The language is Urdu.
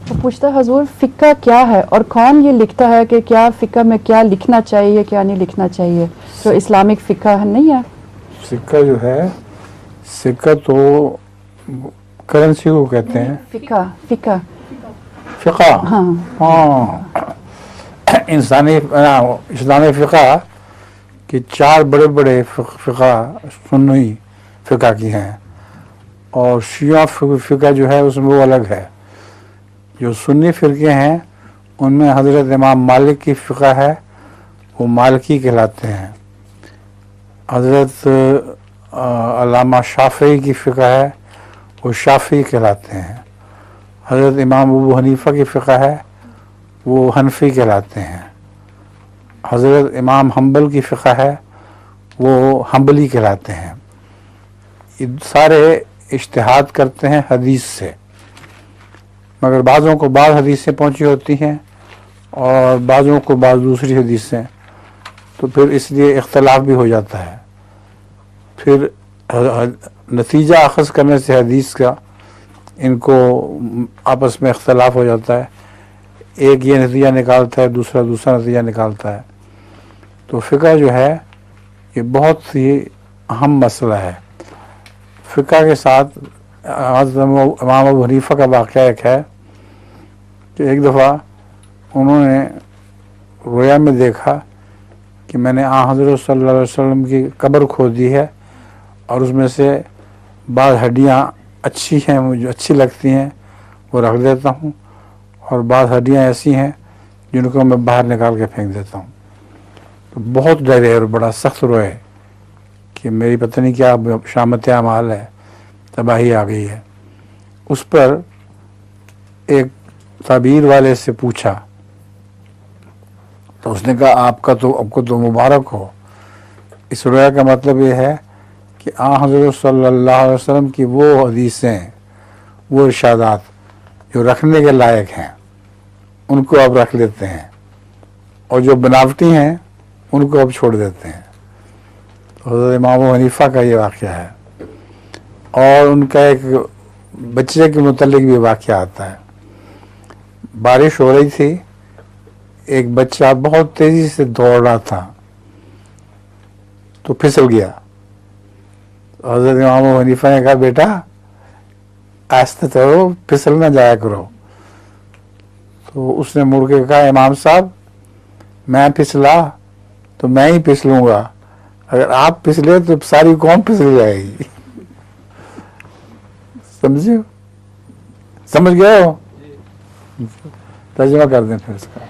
وہ پوچھتا ہے حضور فقہ کیا ہے اور کون یہ لکھتا ہے کہ کیا فقہ میں کیا لکھنا چاہیے کیا نہیں لکھنا چاہیے؟ جو اسلامک فقہ نہیں ہے. سکہ جو ہے، سکہ تو کرنسی کو کہتے ہیں. فقہ فقہ فقہ، ہاں ہاں، اسلامی فقہ کہ 4 بڑے بڑے فقہ سنی فقہ کی ہیں، اور شیعہ فقہ جو ہے اس میں وہ الگ ہے. جو سنی فرقے ہیں ان میں حضرت امام مالک کی فقہ ہے، وہ مالکی کہلاتے ہیں. حضرت علامہ شافعی کی فقہ ہے، وہ شافعی کہلاتے ہیں. حضرت امام ابو حنیفہ کی فقہ ہے، وہ حنفی کہلاتے ہیں. حضرت امام حنبل کی فقہ ہے، وہ حنبلی کہلاتے ہیں. یہ سارے اجتہاد کرتے ہیں حدیث سے، مگر بعضوں کو بعض حدیثیں پہنچی ہوتی ہیں اور بعضوں کو بعض دوسری حدیثیں، تو پھر اس لیے اختلاف بھی ہو جاتا ہے. پھر نتیجہ اخذ کرنے سے حدیث کا ان کو آپس میں اختلاف ہو جاتا ہے. ایک یہ نتیجہ نکالتا ہے، دوسرا نتیجہ نکالتا ہے. تو فقہ جو ہے یہ بہت ہی اہم مسئلہ ہے. فقہ کے ساتھ حضرت امام ابو حنیفہ کا واقعہ ایک ہے کہ ایک دفعہ انہوں نے رویا میں دیکھا کہ میں نے حضرت صلی اللہ علیہ وسلم کی قبر کھود دی ہے، اور اس میں سے بعض ہڈیاں اچھی ہیں، مجھے اچھی لگتی ہیں، وہ رکھ دیتا ہوں، اور بعض ہڈیاں ایسی ہیں جن کو میں باہر نکال کے پھینک دیتا ہوں. تو بہت ڈرے اور بڑا سخت روئے کہ میری پتہ نہیں کیا شامت اعمال ہے، تباہی آ گئی ہے. اس پر ایک تعبیر والے سے پوچھا تو اس نے کہا آپ کو تو مبارک ہو. اس رویا کا مطلب یہ ہے کہ حضرت صلی اللہ علیہ وسلم کی وہ حدیثیں، وہ ارشادات جو رکھنے کے لائق ہیں ان کو آپ رکھ لیتے ہیں، اور جو بناوٹی ہیں ان کو آپ چھوڑ دیتے ہیں. حضرت امام ابو حنیفہ کا یہ واقعہ ہے. اور ان کا ایک بچے کے متعلق بھی واقعہ آتا ہے. بارش ہو رہی تھی، ایک بچہ بہت تیزی سے دوڑ رہا تھا تو پھسل گیا. حضرت امام ابو حنیفہ نے کہا بیٹا آہستہ چلو، پھسل نہ جایا کرو. تو اس نے مڑ کے کہا امام صاحب میں پھسلا تو میں ہی پھسلوں گا، اگر آپ پھسلے تو ساری قوم پھسل جائے گی. سمجھ گئے ہو؟ ترجمہ کر دیں پھر اس کا.